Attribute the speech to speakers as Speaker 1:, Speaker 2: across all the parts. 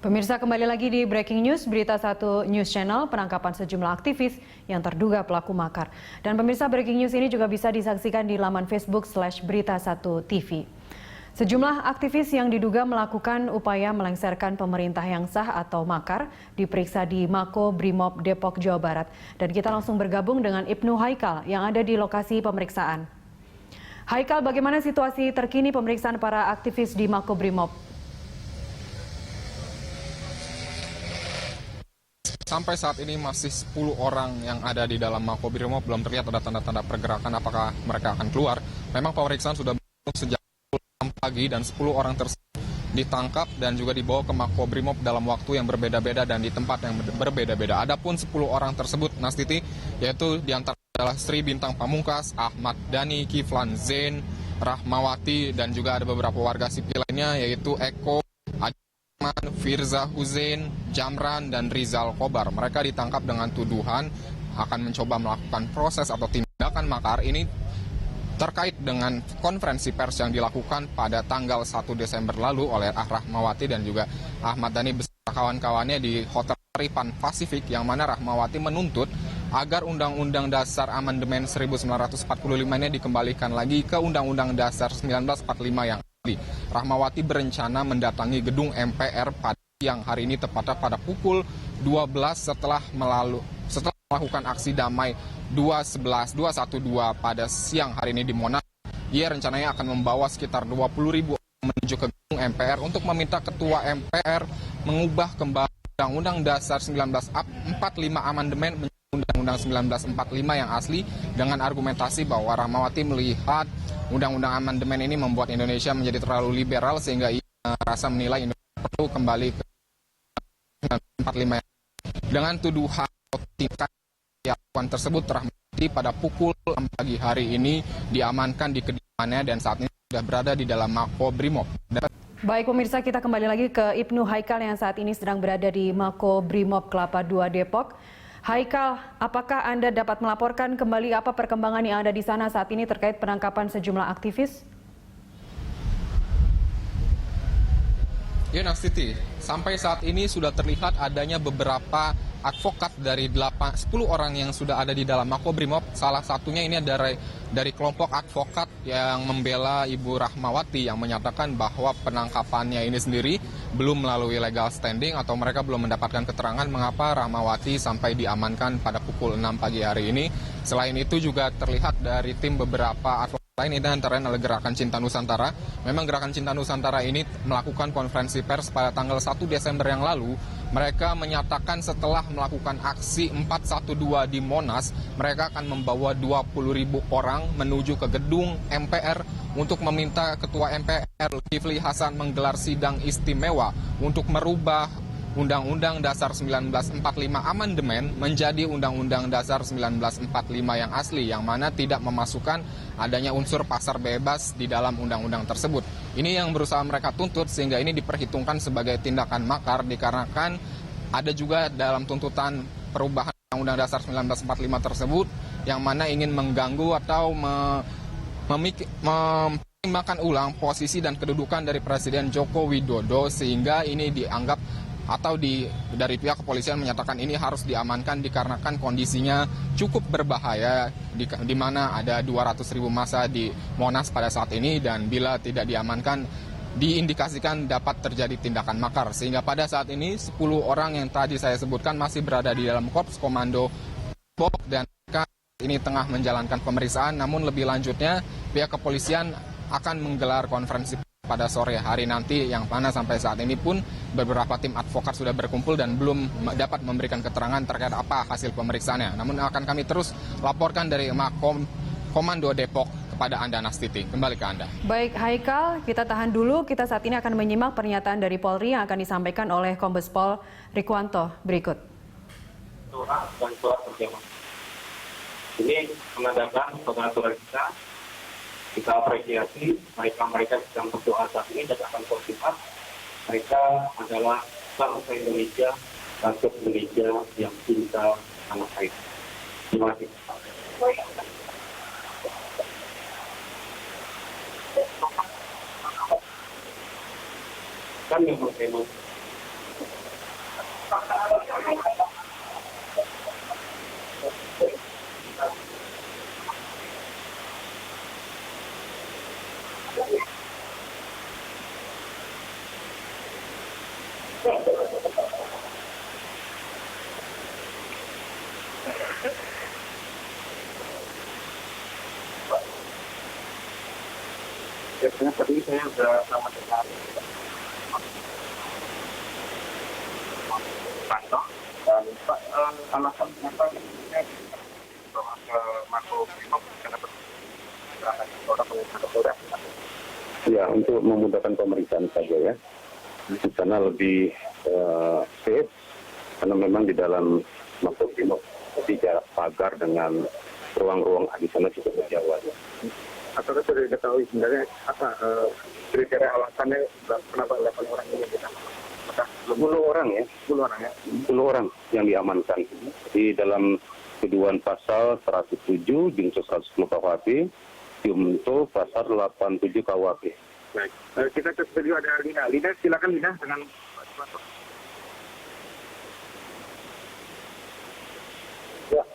Speaker 1: Pemirsa, kembali lagi di Breaking News, Berita Satu News Channel, penangkapan sejumlah aktivis yang terduga pelaku makar. Dan pemirsa, Breaking News ini juga bisa disaksikan di laman Facebook/Berita1TV. Sejumlah aktivis yang diduga melakukan upaya melengsarkan pemerintah yang sah atau makar diperiksa di Mako Brimob Depok, Jawa Barat. Dan kita langsung bergabung dengan Ibnu Haikal yang ada di lokasi pemeriksaan. Haikal, bagaimana situasi terkini pemeriksaan para aktivis di Mako Brimob?
Speaker 2: Sampai saat ini masih 10 orang yang ada di dalam Makobrimob, belum terlihat ada tanda-tanda pergerakan apakah mereka akan keluar. Memang pemeriksaan sudah berlangsung sejak 6 pagi dan 10 orang tersebut ditangkap dan juga dibawa ke Makobrimob dalam waktu yang berbeda-beda dan di tempat yang berbeda-beda. Adapun 10 orang tersebut, Nastiti, yaitu diantara adalah Sri Bintang Pamungkas, Ahmad Dhani, Kiflan Zain, Rahmawati, dan juga ada beberapa warga sipil lainnya yaitu Eko, Firza Husein, Jamran, dan Rizal Kobar. Mereka ditangkap dengan tuduhan akan mencoba melakukan proses atau tindakan makar ini terkait dengan konferensi pers yang dilakukan pada tanggal 1 Desember lalu oleh Rahmawati dan juga Ahmad Dhani beserta kawan-kawannya di Hotel Ripan Pasifik, yang mana Rahmawati menuntut agar Undang-Undang Dasar Amandemen 1945 ini dikembalikan lagi ke Undang-Undang Dasar 1945 yang Rahmawati berencana mendatangi gedung MPR pada siang hari ini, tepatnya pada pukul 12 setelah melakukan aksi damai 212 pada siang hari ini di Monas. Ia rencananya akan membawa sekitar 20.000 menuju ke gedung MPR untuk meminta Ketua MPR mengubah kembali Undang-Undang Dasar 1945 Amandemen menjadi Undang-Undang 1945 yang asli, dengan argumentasi bahwa Rahmawati melihat Undang-Undang Amandemen ini membuat Indonesia menjadi terlalu liberal sehingga ia merasa menilai Indonesia perlu kembali ke 1945. Dengan tuduhan tingkat yang tersebut, Rahmawati pada pukul 6 pagi hari ini diamankan di kediamannya dan saat ini sudah berada di dalam Makobrimob.
Speaker 1: Baik pemirsa, kita kembali lagi ke Ibnu Haikal yang saat ini sedang berada di Makobrimob Kelapa II Depok. Haikal, apakah Anda dapat melaporkan kembali apa perkembangan yang ada di sana saat ini terkait penangkapan sejumlah aktivis?
Speaker 2: Ya, Nastiti, sampai saat ini sudah terlihat adanya beberapa advokat dari 10 orang yang sudah ada di dalam Makobrimob. Salah satunya ini dari kelompok advokat yang membela Ibu Rahmawati, yang menyatakan bahwa penangkapannya ini sendiri belum melalui legal standing atau mereka belum mendapatkan keterangan mengapa Rahmawati sampai diamankan pada pukul 6 pagi hari ini. Selain itu juga terlihat dari tim beberapa advokat lain, ini antaranya adalah Gerakan Cinta Nusantara. Memang Gerakan Cinta Nusantara ini melakukan konferensi pers pada tanggal 1 Desember yang lalu. Mereka menyatakan setelah melakukan aksi 412 di Monas, mereka akan membawa 20.000 orang menuju ke gedung MPR untuk meminta Ketua MPR Zulkifli Hasan menggelar sidang istimewa untuk merubah Undang-Undang Dasar 1945 Amandemen menjadi Undang-Undang Dasar 1945 yang asli, yang mana tidak memasukkan adanya unsur pasar bebas di dalam undang-undang tersebut. Ini yang berusaha mereka tuntut, sehingga ini diperhitungkan sebagai tindakan makar dikarenakan ada juga dalam tuntutan perubahan Undang-Undang Dasar 1945 tersebut yang mana ingin mengganggu atau mempertimbangkan ulang posisi dan kedudukan dari Presiden Joko Widodo, sehingga ini dianggap atau dari pihak kepolisian menyatakan ini harus diamankan dikarenakan kondisinya cukup berbahaya di mana ada 200.000 massa di Monas pada saat ini, dan bila tidak diamankan diindikasikan dapat terjadi tindakan makar. Sehingga pada saat ini 10 orang yang tadi saya sebutkan masih berada di dalam Korps Komando Depok dan ini tengah menjalankan pemeriksaan. Namun lebih lanjutnya pihak kepolisian akan menggelar konferensi pada sore hari nanti, yang mana sampai saat ini pun beberapa tim advokat sudah berkumpul dan belum dapat memberikan keterangan terkait apa hasil pemeriksaannya. Namun akan kami terus laporkan dari Komando Depok kepada Anda, Nastiti. Kembali ke Anda.
Speaker 1: Baik Haikal, kita tahan dulu. Kita saat ini akan menyimak pernyataan dari Polri yang akan disampaikan oleh Kombes Pol Rikwanto berikut.
Speaker 3: Surat dan surat perjalanan. Ini menandakan pengaturan kita apresiasi mereka sedang berdoa saat ini dan akan bersifat mereka adalah bangsa Indonesia, rakyat Indonesia yang cinta tanah air. Terima kasih. Kan memang Biasanya tadi saya sudah sama dengan Panto dan Pak, alasan kenapa saya bawa ke Mako Brimob karena berangkat ke Polda.
Speaker 4: Ya, untuk memudahkan pemeriksaan saja ya. Di sana lebih safe karena memang di dalam Makobrimob di jarak pagar dengan ruang-ruang di sana cukup berjauhan.
Speaker 3: Apakah sudah diketahui sebenarnya apa kriteria alasannya kenapa 8 orang ini kita?
Speaker 4: 10 orang ya.
Speaker 3: 10 orang ya.
Speaker 4: 10 orang yang diamankan di dalam tuduhan pasal 107 Junto 110 KUHP, Junto pasal 87 KUHP.
Speaker 3: Baik. Kita ke studio ada Lina. Lina, silakan Lina dengan ya.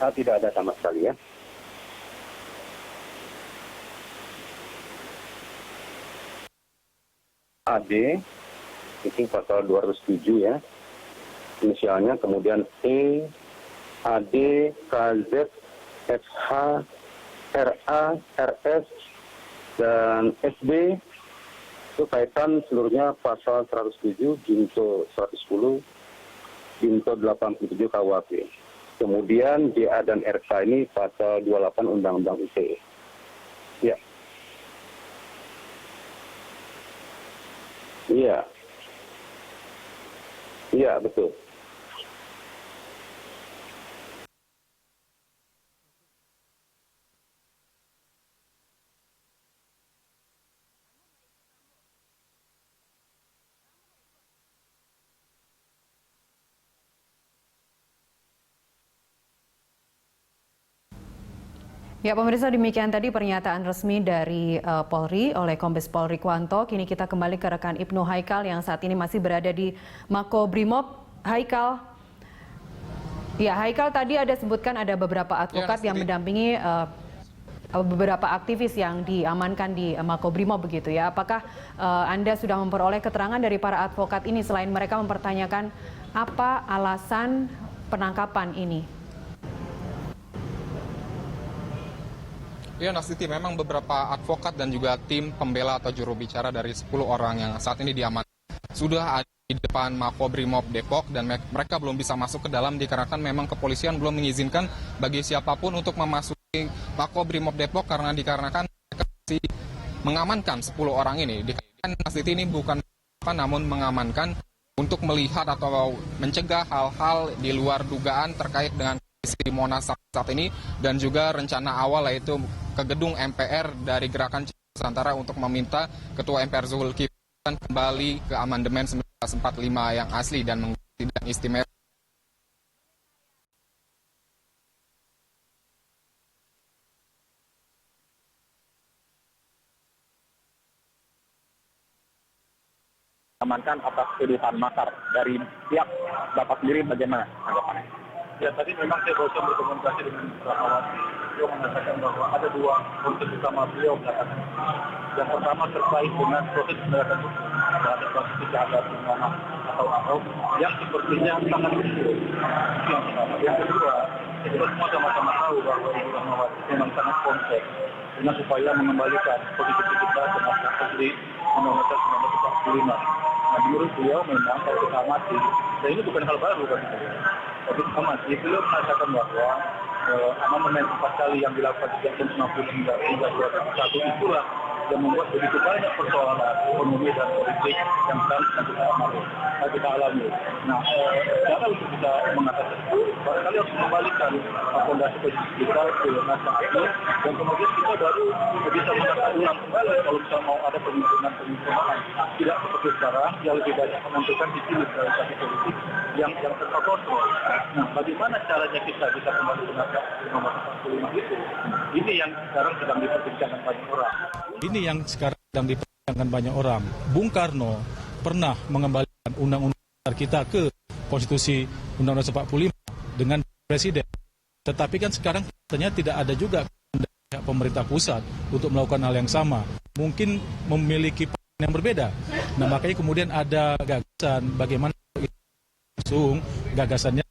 Speaker 4: Tidak ada sama sekali ya. AD itu pasal 207 ya. Inisialnya kemudian E, AD, KZ, SH, RA, RS, dan SB itu kaitan seluruhnya pasal 107, Junto 110, Junto 87 KUHP. Kemudian DA dan RK ini pasal 28 Undang-Undang ITE. Ya. Iya. Iya, betul.
Speaker 1: Ya, pemirsa, demikian tadi pernyataan resmi dari Polri oleh Kombes Pol Rikwanto. Kini kita kembali ke rekan Ibnu Haikal yang saat ini masih berada di Makobrimob. Haikal. Ya, Haikal, tadi ada sebutkan ada beberapa advokat yang mendampingi beberapa aktivis yang diamankan di Makobrimob begitu ya. Apakah Anda sudah memperoleh keterangan dari para advokat ini selain mereka mempertanyakan apa alasan penangkapan ini?
Speaker 2: Ya, Nastiti, memang beberapa advokat dan juga tim pembela atau juru bicara dari 10 orang yang saat ini diamankan sudah ada di depan Makobrimob Depok dan mereka belum bisa masuk ke dalam dikarenakan memang kepolisian belum mengizinkan bagi siapapun untuk memasuki Makobrimob Depok dikarenakan mereka masih mengamankan 10 orang ini. Dikarenakan Nastiti ini bukan namun mengamankan untuk melihat atau mencegah hal-hal di luar dugaan terkait dengan di Monas saat ini dan juga rencana awal yaitu ke gedung MPR dari Gerakan Nusantara untuk meminta Ketua MPR Zulkifli kembali ke amandemen 1945 yang asli dan mengikuti sidang istimewa.
Speaker 3: Amankan atas tuduhan makar dari pihak Bapak sendiri bagaimana tanggapannya? Ya, tadi memang saya bosan berkomunikasi dengan Rahmawati. Beliau mengatakan bahwa ada dua proses utama beliau belakangan. Yang pertama terkait dengan proses penegakan hukum terhadap kasus kejahatan tanah atau Ahok yang sepertinya sangat kecil. Itu yang pertama. Yang kedua, kita semua sama-sama tahu bahwa Ibu Rahmawati memang sangat konsep dengan upaya mengembalikan posisi kita ke masa asli Undang-Undang 1945. Nah, menurut beliau memang kalau kita amati, dan ini bukan hal baru bagi beliau. Tapi amati, beliau mengatakan bahwa amandemen 4 kali yang dilakukan sejak tahun 90 hingga 2021 itulah yang membuat begitu banyak persoalan ekonomi dan politik yang sekarang kita alami. Nah, cara untuk kita mengatasi itu, barangkali harus kembali
Speaker 5: memberikan fondasi kita ke masyarakat ini, dan kemudian kita baru bisa menata ulang kembali kalau misalnya mau ada pemimpinan tidak seperti sekarang yang lebih banyak menentukan visi liberalisasi politik yang terkontrol. Nah, bagaimana caranya kita bisa kembali menata nomor 45 itu? Ini yang sekarang sedang diperbincangkan banyak orang.
Speaker 6: Ini yang sekarang sedang diperbincangkan banyak orang. Bung Karno pernah mengembalikan undang-undang kita ke konstitusi Undang-Undang 45 dengan presiden. Tetapi kan sekarang katanya tidak ada juga dari pemerintah pusat untuk melakukan hal yang sama. Mungkin memiliki pandangan yang berbeda. Nah, makanya kemudian ada gagasan bagaimana langsung gagasannya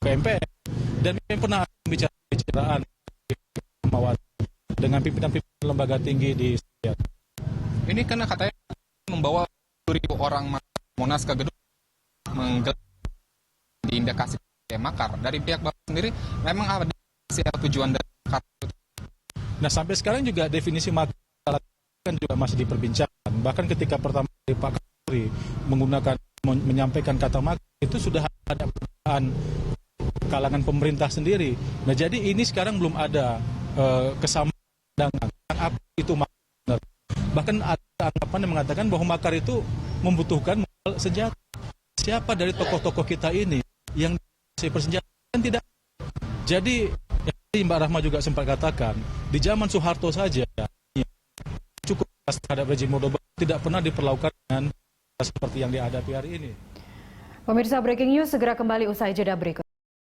Speaker 6: ke MPR. Dan pernah bicara dengan pimpinan-pimpinan lembaga tinggi di Senayan.
Speaker 2: Ini kan katanya membawa 10.000 orang Monas ke gedung menggelar diindikasi makar. Dari pihak Bapak sendiri memang apa tujuan dari makar itu?
Speaker 6: Nah, sampai sekarang juga definisi makar kan juga masih diperbincangkan. Bahkan ketika pertama kali Pak Kapolri menyampaikan kata makar, itu sudah ada perbedaan kalangan pemerintah sendiri. Nah, jadi ini sekarang belum ada kesamaan pandangan apa itu makar. Bahkan ada anggapan yang mengatakan bahwa makar itu membutuhkan modal senjata. Siapa dari tokoh-tokoh kita ini yang persenjataan tidak? Jadi Mbak Rahma juga sempat katakan di zaman Soeharto saja cukup terhadap rejim Orde Baru tidak pernah diperlakukan dengan seperti yang dihadapi hari ini.
Speaker 1: Pemirsa, breaking news segera kembali usai jeda berikut.